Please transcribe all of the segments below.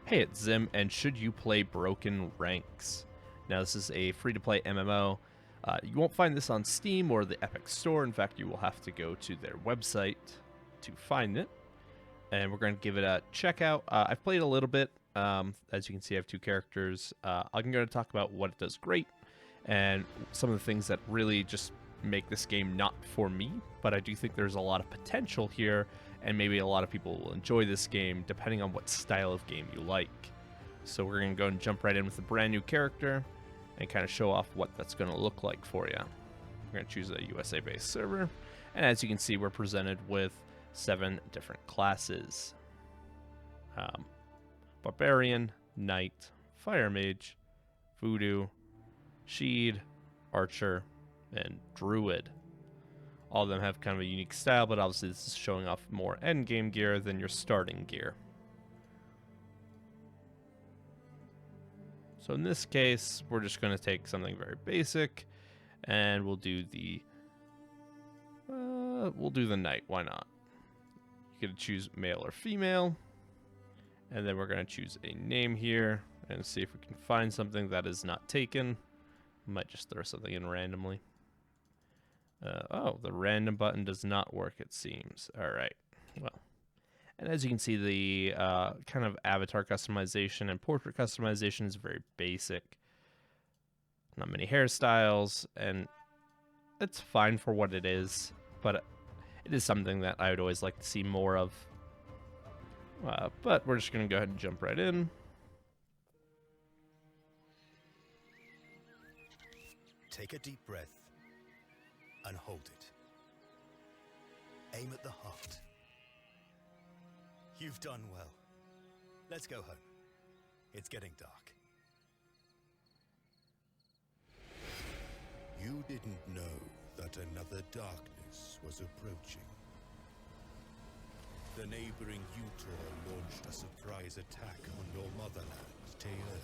Hey, it's Zim, and should you play Broken Ranks? Now, this is a free-to-play MMO. You won't find this on Steam or the Epic Store. In fact, you will have to go to their website to find it. And we're going to give it a check out. I've played a little bit. As you can see, I have two characters. I'm going to talk about what it does great and some of the things that really just make this game not for me. But I do think there's a lot of potential here, and maybe a lot of people will enjoy this game depending on what style of game you like. So we're going to go and jump right in with a brand new character and kind of show off what that's going to look like for you. We're going to choose a USA-based server, and as you can see, we're presented with 7 different classes. Barbarian, Knight, Fire Mage, Voodoo, Sheed, Archer, and Druid. All of them have kind of a unique style, but obviously this is showing off more endgame gear than your starting gear. So in this case, we're just going to take something very basic, and we'll do the Knight. Why not? You can choose male or female, and then we're going to choose a name here and see if we can find something that is not taken. Might just throw something in randomly. Oh, the random button does not work, it seems. All right. Well, and as you can see, the kind of avatar customization and portrait customization is very basic. Not many hairstyles, and it's fine for what it is, but it is something that I would always like to see more of. But we're just going to go ahead and jump right in. Take a deep breath and hold it. Aim at the heart. You've done well. Let's go home. It's getting dark. You didn't know that another darkness was approaching. The neighboring Utor launched a surprise attack on your motherland, Teern.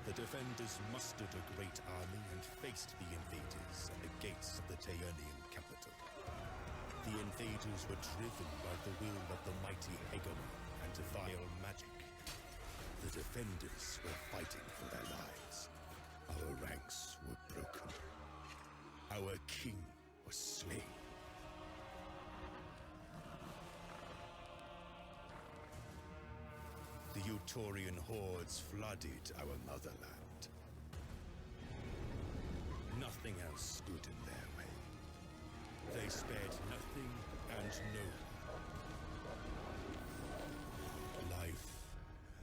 The defenders mustered a great army and faced the invaders at the gates of the Teernian capital. The invaders were driven by the will of the mighty Hegemon and vile magic. The defenders were fighting for their lives. Our ranks were broken. Our king was slain. The Utorian hordes flooded our motherland. Nothing else stood in their way. They spared nothing and no one. Life,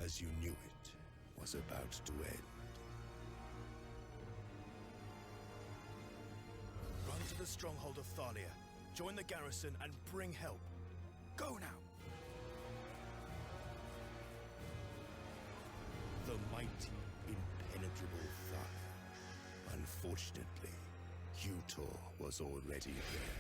as you knew it, was about to end. Run to the stronghold of Thalia. Join the garrison and bring help. Go now! The mighty, impenetrable Thalia. Unfortunately, Utor was already there.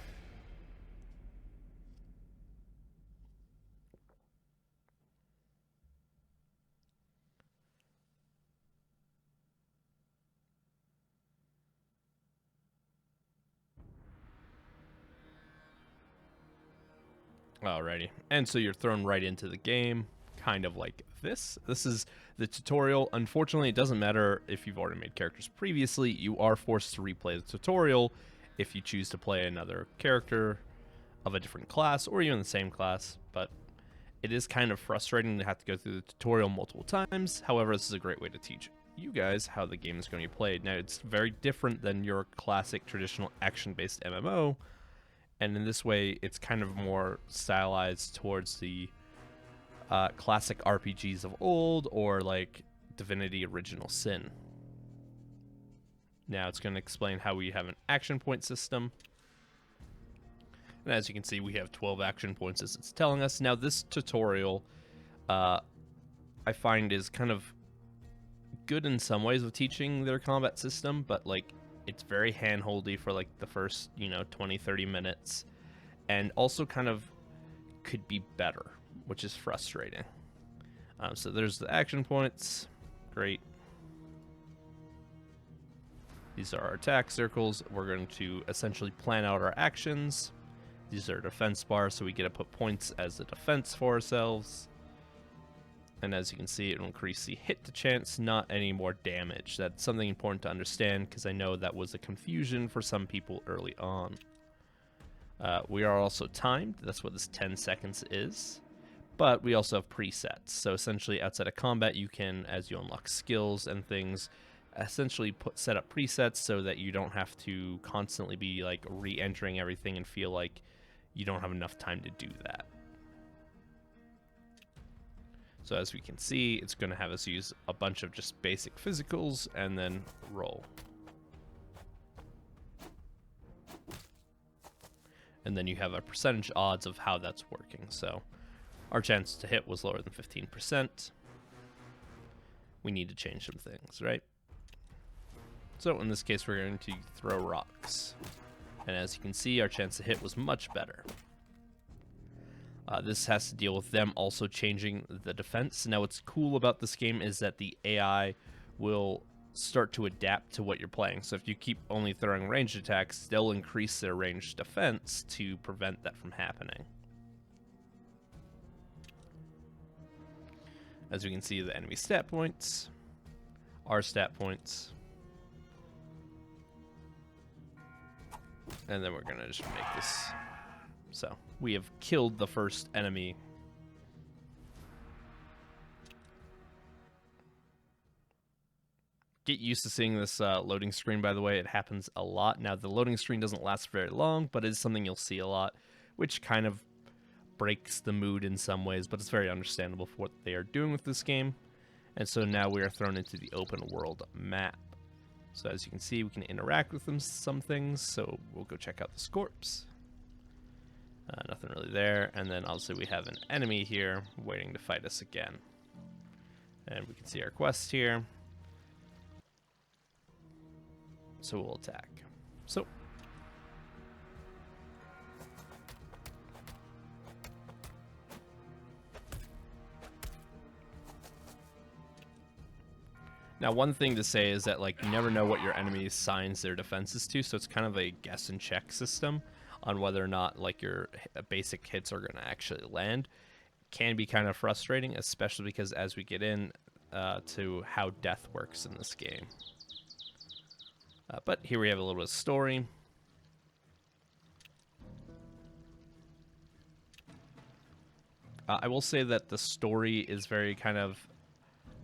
Alrighty, and so you're thrown right into the game, kind of like this. This is the tutorial. Unfortunately, it doesn't matter if you've already made characters previously. You are forced to replay the tutorial if you choose to play another character of a different class or even the same class, but it is kind of frustrating to have to go through the tutorial multiple times. However, this is a great way to teach you guys how the game is going to be played. Now, it's very different than your classic traditional action-based MMO, and in this way, it's kind of more stylized towards the classic RPGs of old, or like Divinity Original Sin. Now it's going to explain how we have an action point system. And as you can see, we have 12 action points as it's telling us. Now this tutorial, I find is kind of good in some ways of teaching their combat system, but like it's very handholdy for like the first, 20, 30 minutes, and also kind of could be better, which is frustrating. So there's the action points. Great. These are our attack circles. We're going to essentially plan out our actions. These are defense bars, so we get to put points as a defense for ourselves. And as you can see, it will increase the hit to chance, not any more damage. That's something important to understand, because I know that was a confusion for some people early on. We are also timed. That's what this 10 seconds is. But we also have presets. So essentially, outside of combat, you can, as you unlock skills and things, essentially set up presets so that you don't have to constantly be like re-entering everything and feel like you don't have enough time to do that. So as we can see, it's going to have us use a bunch of just basic physicals and then roll. And then you have a percentage odds of how that's working. So our chance to hit was lower than 15%. We need to change some things, right? So in this case, we're going to throw rocks. And as you can see, our chance to hit was much better. This has to deal with them also changing the defense. Now, what's cool about this game is that the AI will start to adapt to what you're playing. So if you keep only throwing ranged attacks, they'll increase their ranged defense to prevent that from happening. As we can see, the enemy stat points, our stat points. And then we're going to just make this. So we have killed the first enemy. Get used to seeing this loading screen, by the way. It happens a lot. Now, the loading screen doesn't last very long, but it is something you'll see a lot, which kind of breaks the mood in some ways, but it's very understandable for what they are doing with this game. And so now we are thrown into the open world map. So as you can see, we can interact with some things. So we'll go check out the Scorps. Nothing really there. And then obviously we have an enemy here waiting to fight us again. And we can see our quest here. So we'll attack. So now, one thing to say is that, like, you never know what your enemy assigns their defenses to, so it's kind of a guess and check system on whether or not, like, your basic hits are going to actually land. Can be kind of frustrating, especially because as we get in to how death works in this game. But here we have a little bit of story. I will say that the story is very kind of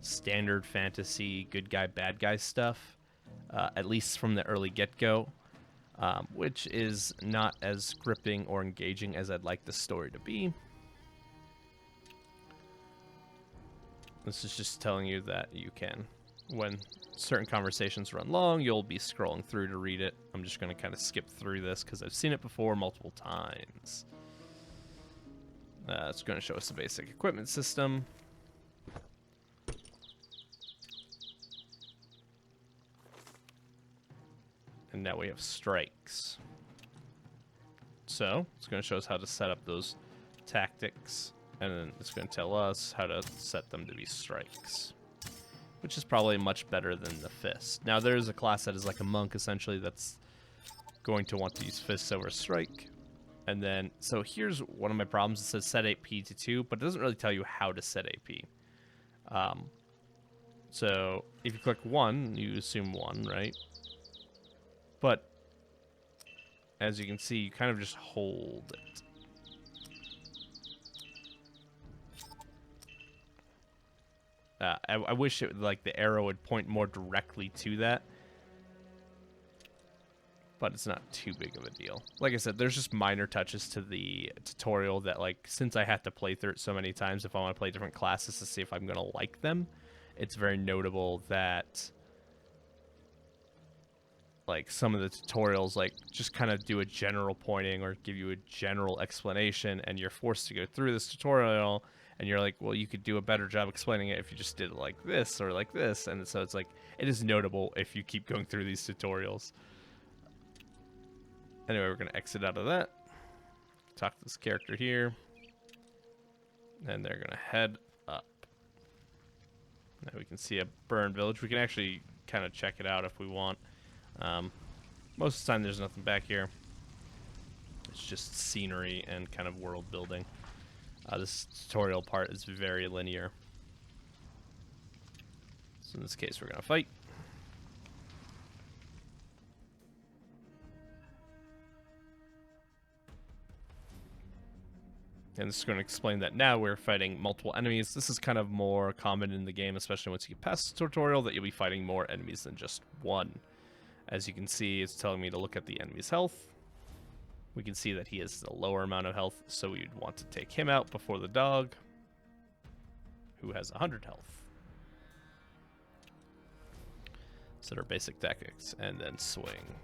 standard fantasy, good guy, bad guy stuff, at least from the early get-go, which is not as gripping or engaging as I'd like the story to be. This is just telling you that you can, when certain conversations run long, you'll be scrolling through to read it. I'm just going to kind of skip through this because I've seen it before multiple times. It's going to show us the basic equipment system. And now we have strikes. So it's going to show us how to set up those tactics. And then it's going to tell us how to set them to be strikes, which is probably much better than the fist. Now, there's a class that is like a monk, essentially, that's going to want to use fists over strike. And then, so here's one of my problems. It says set AP to 2, but it doesn't really tell you how to set AP. So if you click 1, you assume 1, right? But as you can see, you kind of just hold it. I wish it, like, the arrow would point more directly to that, but it's not too big of a deal. Like I said, there's just minor touches to the tutorial that, like, since I had to play through it so many times, if I want to play different classes to see if I'm gonna like them, it's very notable that, like, some of the tutorials, like, just kind of do a general pointing or give you a general explanation, and you're forced to go through this tutorial. And you're like, well, you could do a better job explaining it if you just did it like this or like this. And so it's like, it is notable if you keep going through these tutorials. Anyway, we're going to exit out of that. Talk to this character here. And they're going to head up. Now we can see a burned village. We can actually kind of check it out if we want. Most of the time, there's nothing back here. It's just scenery and kind of world building. This tutorial part is very linear. So in this case, we're going to fight. And this is going to explain that now we're fighting multiple enemies. This is kind of more common in the game, especially once you get past the tutorial, that you'll be fighting more enemies than just one. As you can see, it's telling me to look at the enemy's health. We can see that he has a lower amount of health, so we'd want to take him out before the dog, who has 100 health. Set our basic tactics, and then swing.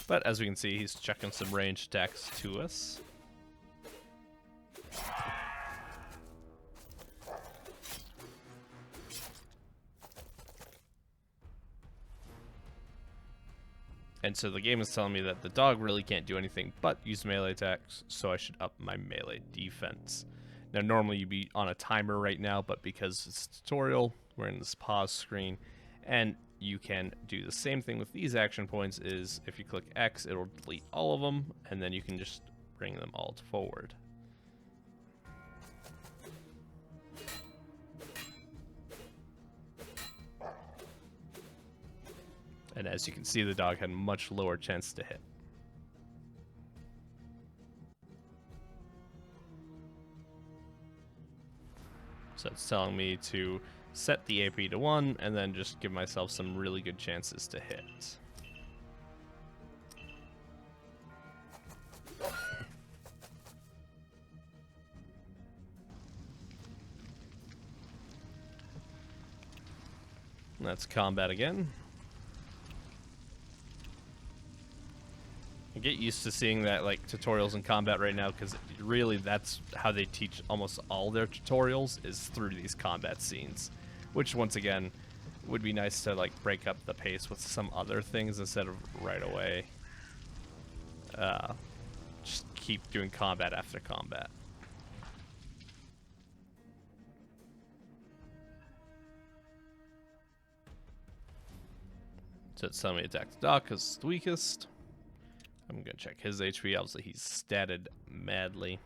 But as we can see, he's checking some ranged attacks to us. And so the game is telling me that the dog really can't do anything but use melee attacks, so I should up my melee defense. Now, normally you'd be on a timer right now, but because it's a tutorial, we're in this pause screen, and you can do the same thing with these action points. Is if you click X, it'll delete all of them, and then you can just bring them all forward. And as you can see, the dog had a much lower chance to hit. So it's telling me to set the AP to 1 and then just give myself some really good chances to hit. That's combat again. I get used to seeing that, like, tutorials in combat right now, because really that's how they teach almost all their tutorials, is through these combat scenes, which once again would be nice to like break up the pace with some other things instead of right away just keep doing combat after combat. So it's telling me to attack the dog because it's the weakest. I'm gonna check his HP. Obviously, he's statted madly.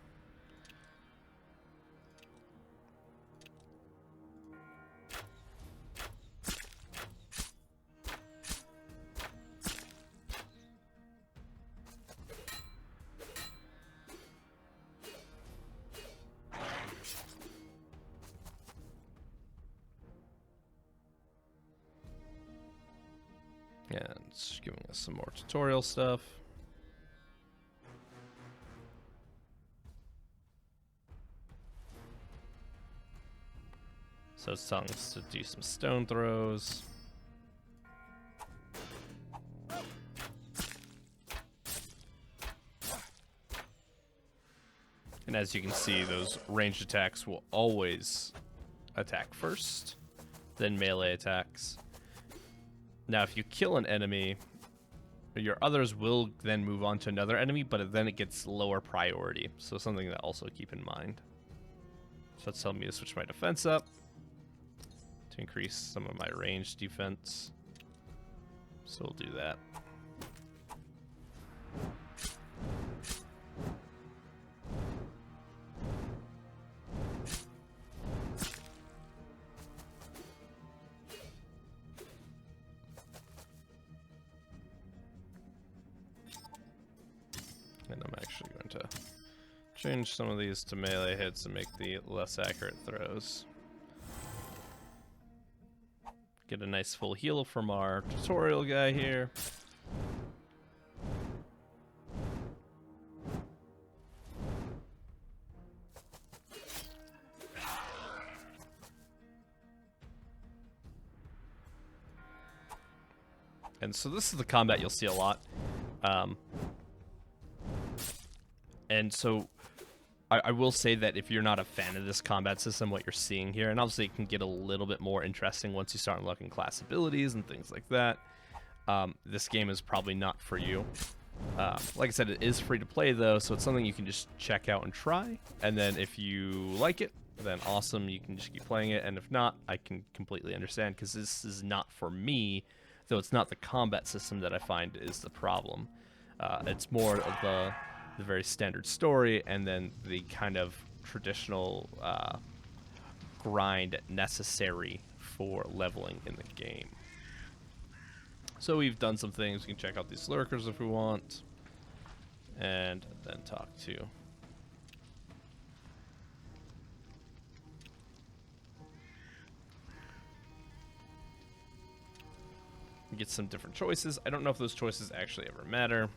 Yeah, it's giving us some more tutorial stuff. So it's telling us to do some stone throws. And as you can see, those ranged attacks will always attack first, then melee attacks. Now, if you kill an enemy, your others will then move on to another enemy, but then it gets lower priority. So something to also keep in mind. So it's telling me to switch my defense up to increase some of my range defense. So we'll do that. And I'm actually going to change some of these to melee hits and make the less accurate throws. Get a nice full heal from our tutorial guy here. And so this is the combat you'll see a lot. And so I will say that if you're not a fan of this combat system, what you're seeing here, and obviously it can get a little bit more interesting once you start unlocking class abilities and things like that, this game is probably not for you. Like I said, it is free to play though, so it's something you can just check out and try. And then if you like it, then awesome, you can just keep playing it. And if not, I can completely understand, because this is not for me, though it's not the combat system that I find is the problem. It's more of the very standard story, and then the kind of traditional grind necessary for leveling in the game. So we've done some things. We can check out these lurkers if we want, and then talk to get some different choices. I don't know if those choices actually ever matter.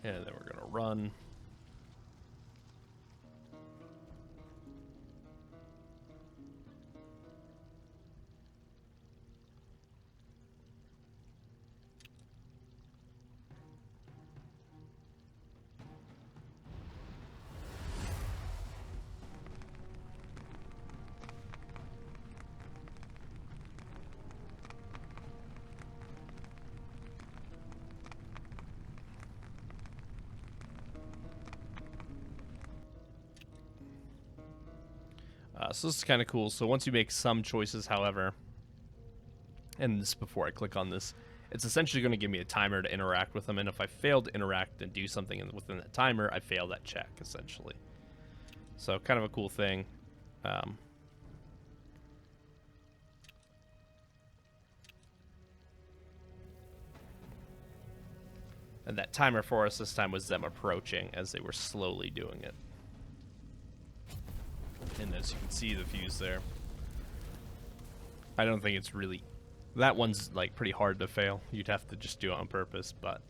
And then we're gonna run. So this is kind of cool. So once you make some choices, however, and this before I click on this, it's essentially going to give me a timer to interact with them. And if I fail to interact and do something within that timer, I fail that check, essentially. So kind of a cool thing. And that timer for us this time was them approaching as they were slowly doing it. And as you can see, the fuse there. I don't think it's really... That one's like pretty hard to fail. You'd have to just do it on purpose, but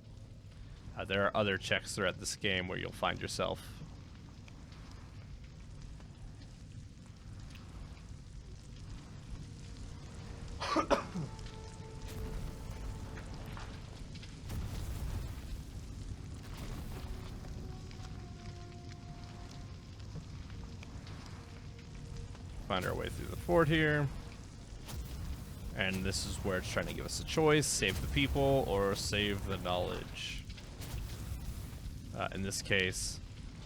there are other checks throughout this game where you'll find yourself. Find our way through the fort here. And this is where it's trying to give us a choice: save the people or save the knowledge. In this case,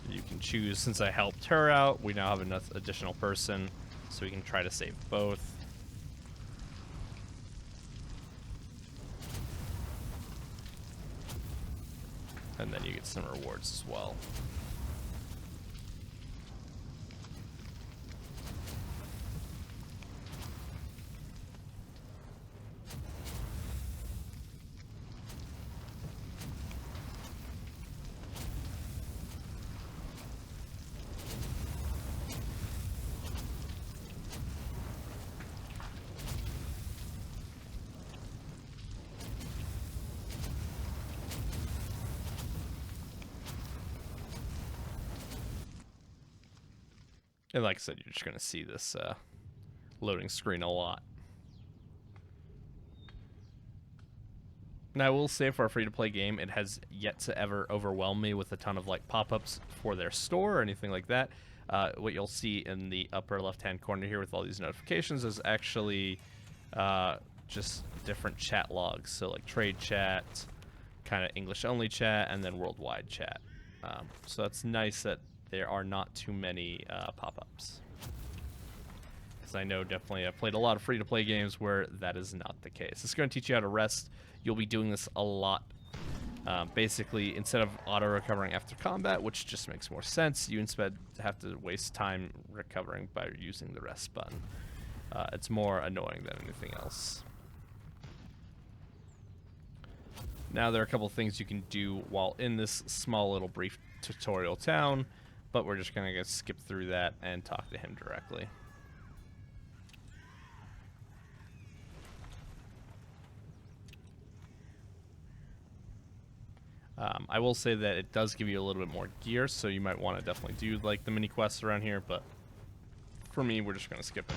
you can choose. Since I helped her out, we now have an additional person, so we can try to save both. And then you get some rewards as well. And like I said, you're just going to see this loading screen a lot. Now, I will say for a free-to-play game, it has yet to ever overwhelm me with a ton of like pop-ups for their store or anything like that. What you'll see in the upper left-hand corner here with all these notifications is actually just different chat logs. So like trade chat, kind of English-only chat, and then worldwide chat. So it's nice that there are not too many pop-ups. Because I know definitely I've played a lot of free-to-play games where that is not the case. It's going to teach you how to rest. You'll be doing this a lot. Basically, instead of auto-recovering after combat, which just makes more sense, you instead have to waste time recovering by using the rest button. It's more annoying than anything else. Now there are a couple things you can do while in this small little brief tutorial town, but we're just going to skip through that and talk to him directly. I will say that it does give you a little bit more gear, so you might want to definitely do like the mini quests around here, but for me, we're just going to skip it.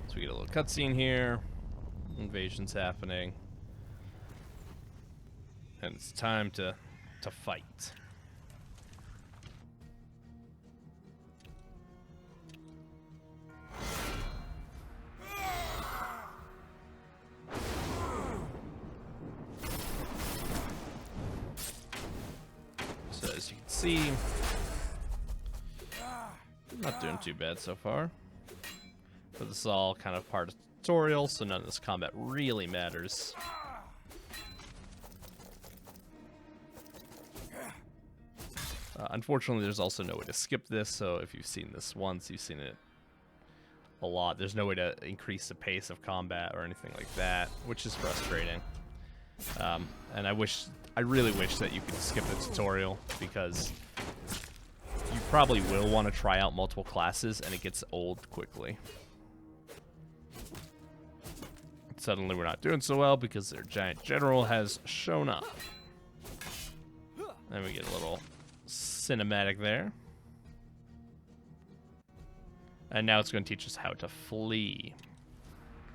So we get a little cutscene here. Invasion's happening. And it's time to fight. So as you can see, I'm not doing too bad so far. But this is all kind of part of the tutorial, so none of this combat really matters. Unfortunately, there's also no way to skip this, so if you've seen this once, you've seen it a lot. There's no way to increase the pace of combat or anything like that, which is frustrating. And I really wish that you could skip the tutorial, because you probably will want to try out multiple classes, and it gets old quickly. Suddenly we're not doing so well because their giant general has shown up. And we get a little cinematic there. And now it's going to teach us how to flee.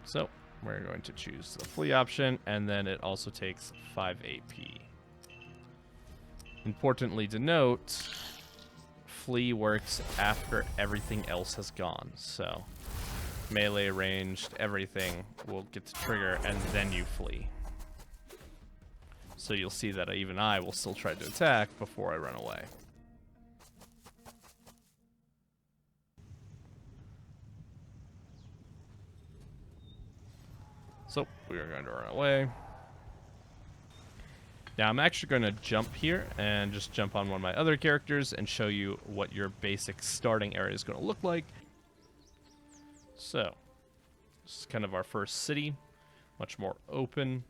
So we're going to choose the flee option, and then it also takes 5 AP. Importantly to note, flee works after everything else has gone. So melee, ranged, everything will get to trigger, and then you flee. So you'll see that even I will still try to attack before I run away. So we are going to run away. Now I'm actually going to jump here and just jump on one of my other characters and show you what your basic starting area is going to look like. So this is kind of our first city, much more open,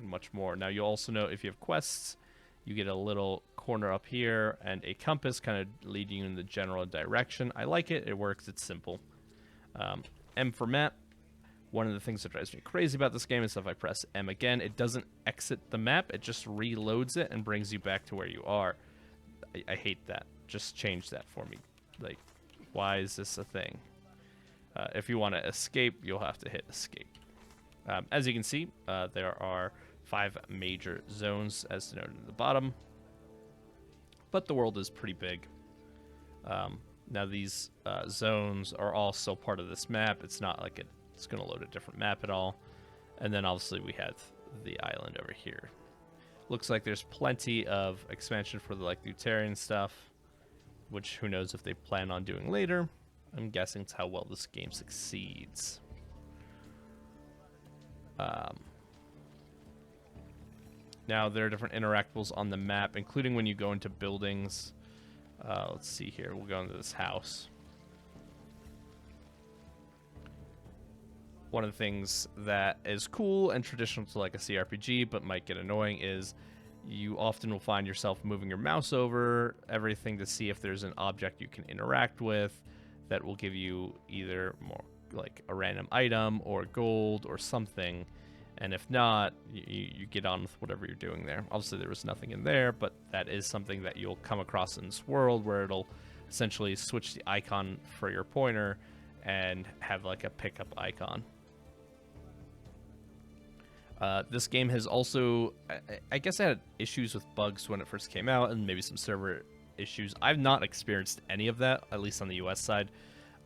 much more. Now you'll also know if you have quests, you get a little corner up here and a compass kind of leading you in the general direction. I like it. It works. It's simple. M for map. One of the things that drives me crazy about this game is if I press M again, it doesn't exit the map. It just reloads it and brings you back to where you are. I hate that. Just change that for me. Like, why is this a thing? If you want to escape, you'll have to hit escape. As you can see, there are 5 major zones as denoted at the bottom. But the world is pretty big. Now these zones are all still part of this map. It's not like it's going to load a different map at all. And then obviously we have the island over here. Looks like there's plenty of expansion for the Luterian stuff, which who knows if they plan on doing later. I'm guessing it's how well this game succeeds. Now there are different interactables on the map, including when you go into buildings. Let's see here. We'll go into this house. One of the things that is cool and traditional to like a CRPG but might get annoying is you often will find yourself moving your mouse over everything to see if there's an object you can interact with that will give you either more like a random item or gold or something. And if not, you get on with whatever you're doing there. Obviously there was nothing in there, but that is something that you'll come across in this world where it'll essentially switch the icon for your pointer and have like a pickup icon. This game has also, I guess I had issues with bugs when it first came out and maybe some server issues. I've not experienced any of that, at least on the US side.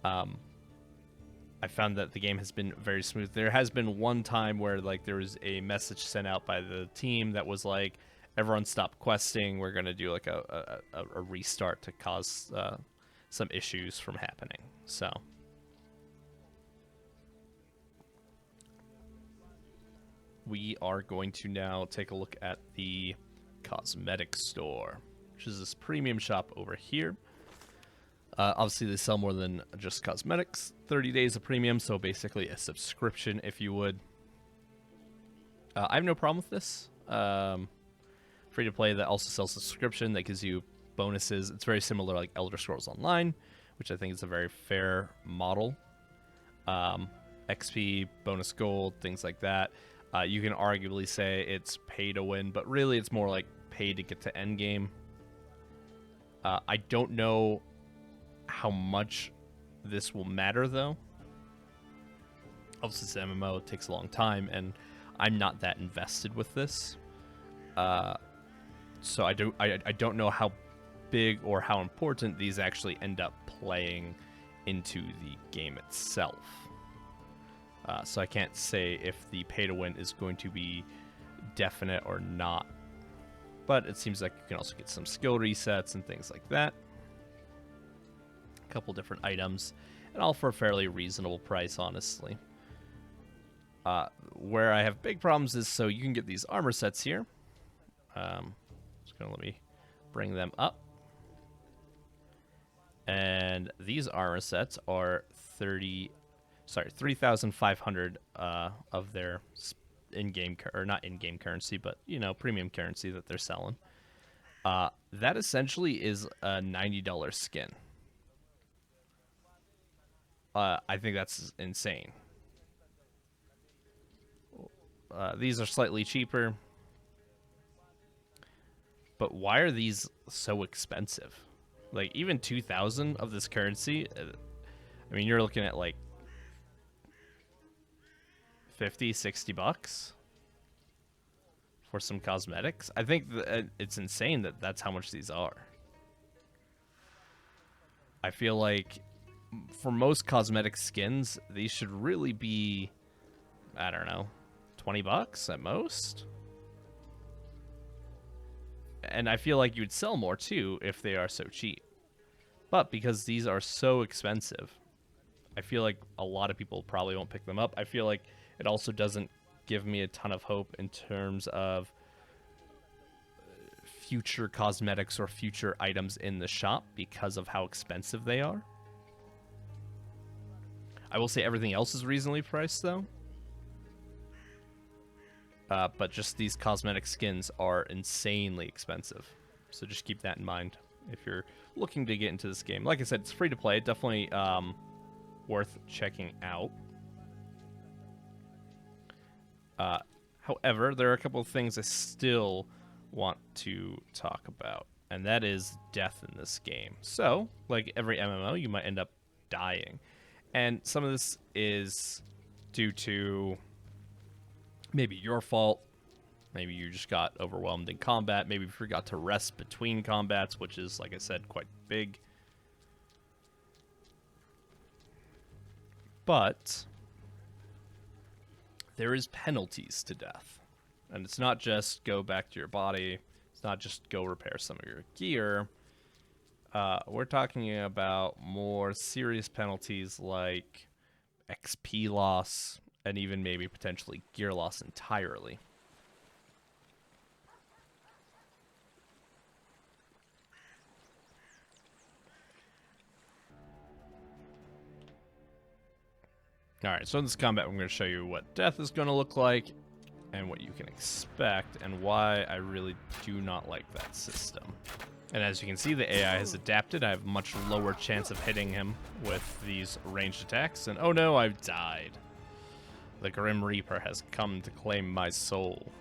I found that the game has been very smooth. There has been one time where like there was a message sent out by the team that was like, everyone stop questing. We're going to do like a restart to cause some issues from happening. So we are going to now take a look at the Cosmetic Store, which is this premium shop over here. Obviously, they sell more than just cosmetics. 30 days of premium, so basically a subscription, if you would. I have no problem with this. Free-to-play that also sells a subscription that gives you bonuses. It's very similar like Elder Scrolls Online, which I think is a very fair model. XP, bonus gold, things like that. You can arguably say it's pay to win, but really it's more like pay to get to endgame. I don't know how much this will matter, though. Obviously, it's an MMO. It takes a long time, and I'm not that invested with this. So I don't know how big or how important these actually end up playing into the game itself. So I can't say if the pay-to-win is going to be definite or not. But it seems like you can also get some skill resets and things like that. A couple different items. and all for a fairly reasonable price, honestly. Where I have big problems is, so you can get these armor sets here. Just gonna let me bring them up. And these armor sets are 3,500 of their in-game, or not in-game currency, but, you know, premium currency that they're selling. That essentially is a $90 skin. I think that's insane. These are slightly cheaper. But why are these so expensive? Like, even 2,000 of this currency, I mean, you're looking at like 50, 60 bucks for some cosmetics. I think it's insane that that's how much these are. I feel like for most cosmetic skins, these should really be, I don't know, 20 bucks at most. And I feel like you'd sell more too if they are so cheap. But because these are so expensive, I feel like a lot of people probably won't pick them up. I feel like it also doesn't give me a ton of hope in terms of future cosmetics or future items in the shop because of how expensive they are. I will say everything else is reasonably priced, though. But just these cosmetic skins are insanely expensive. So just keep that in mind if you're looking to get into this game. Like I said, it's free to play. Definitely worth checking out. However, there are a couple of things I still want to talk about. And that is death in this game. So, like every MMO, you might end up dying. And some of this is due to maybe your fault. Maybe you just got overwhelmed in combat. Maybe you forgot to rest between combats, which is, like I said, quite big. But there is penalties to death. And it's not just go back to your body. It's not just go repair some of your gear. We're talking about more serious penalties like XP loss, and even maybe potentially gear loss entirely. Alright, so in this combat I'm going to show you what death is going to look like, and what you can expect, and why I really do not like that system. And as you can see, the AI has adapted. I have a much lower chance of hitting him with these ranged attacks, and oh no, I've died. The Grim Reaper has come to claim my soul.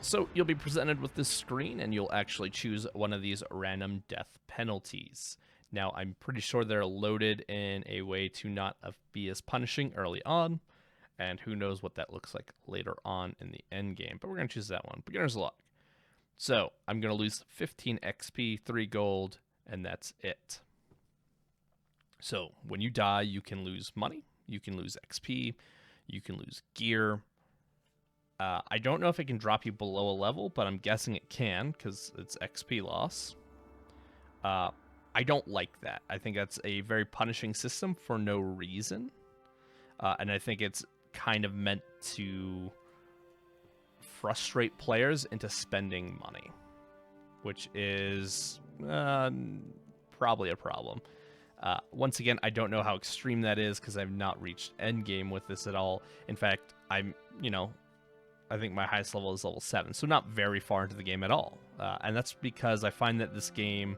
So you'll be presented with this screen, and you'll actually choose one of these random death penalties. Now, I'm pretty sure they're loaded in a way to not be as punishing early on, and who knows what that looks like later on in the end game. But we're going to choose that one. Beginner's luck. So I'm going to lose 15 XP, 3 gold, and that's it. So when you die, you can lose money, you can lose XP, you can lose gear. I don't know if it can drop you below a level, but I'm guessing it can because it's XP loss. I don't like that. I think that's a very punishing system for no reason. And I think it's kind of meant to frustrate players into spending money, which is probably a problem. Once again, I don't know how extreme that is because I've not reached endgame with this at all. In fact, I think my highest level is level 7, so not very far into the game at all. And that's because I find that this game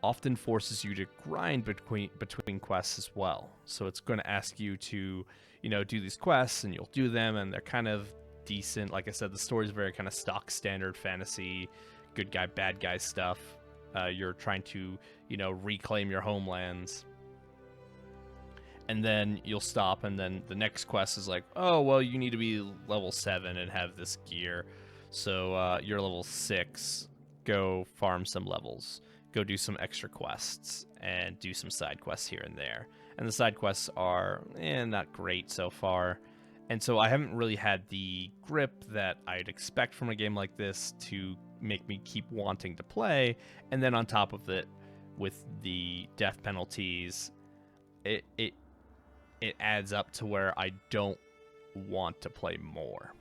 often forces you to grind between quests as well. So it's going to ask you to, do these quests, and you'll do them, and they're kind of decent. Like I said, the story is very kind of stock standard fantasy, good guy, bad guy stuff. You're trying to, reclaim your homelands. And then you'll stop, and then the next quest is like, oh, well, you need to be level 7 and have this gear. So you're level 6, go farm some levels. Go do some extra quests and do some side quests here and there. And the side quests are not great so far. And so I haven't really had the grip that I'd expect from a game like this to make me keep wanting to play. And then on top of it, with the death penalties, it adds up to where I don't want to play more.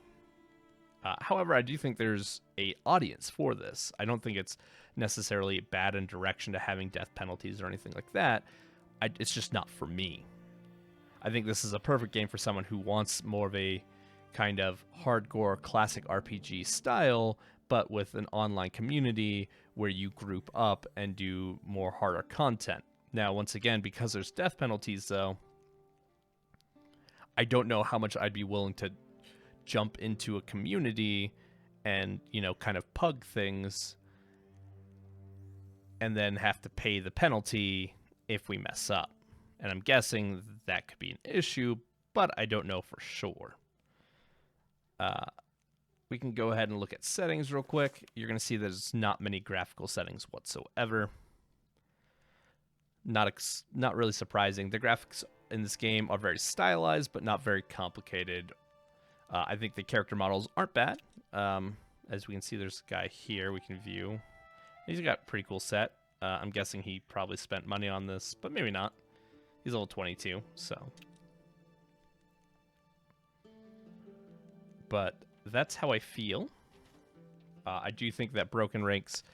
However, I do think there's a audience for this. I don't think it's necessarily bad in direction to having death penalties or anything like that. It's just not for me. I think this is a perfect game for someone who wants more of a kind of hardcore classic RPG style, but with an online community where you group up and do more harder content. Now, once again, because there's death penalties, though, I don't know how much I'd be willing to jump into a community and, you know, kind of pug things and then have to pay the penalty if we mess up. And I'm guessing that could be an issue, but I don't know for sure. We can go ahead and look at settings real quick. You're going to see there's not many graphical settings whatsoever. Not really surprising. The graphics in this game are very stylized, but not very complicated. I think the character models aren't bad. As we can see, there's a guy here we can view. He's got a pretty cool set. I'm guessing he probably spent money on this, but maybe not. He's level 22, so. But that's how I feel. I do think that Broken Ranks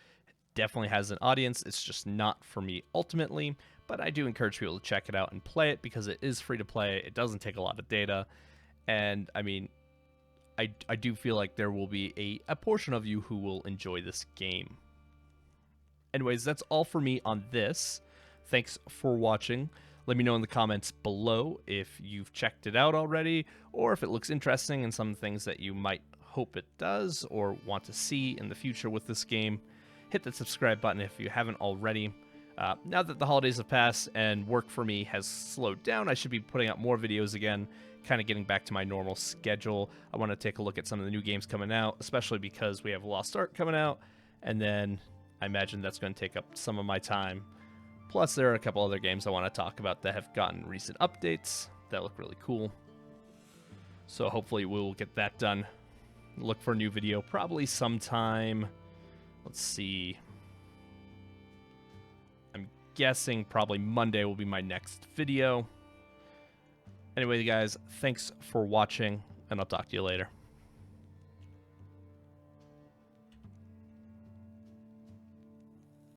definitely has an audience. It's just not for me ultimately, but I do encourage people to check it out and play it because it is free to play. It doesn't take a lot of data. And, I mean, I do feel like there will be a portion of you who will enjoy this game. Anyways, that's all for me on this. Thanks for watching. Let me know in the comments below if you've checked it out already, or if it looks interesting and some things that you might hope it does or want to see in the future with this game. Hit the subscribe button if you haven't already. Now that the holidays have passed and work for me has slowed down, I should be putting out more videos again, kind of getting back to my normal schedule. I want to take a look at some of the new games coming out, especially because we have Lost Ark coming out, and then I imagine that's going to take up some of my time. Plus, there are a couple other games I want to talk about that have gotten recent updates that look really cool. So hopefully we'll get that done. Look for a new video probably sometime. Let's see. I'm guessing probably Monday will be my next video. Anyway, guys, thanks for watching, and I'll talk to you later.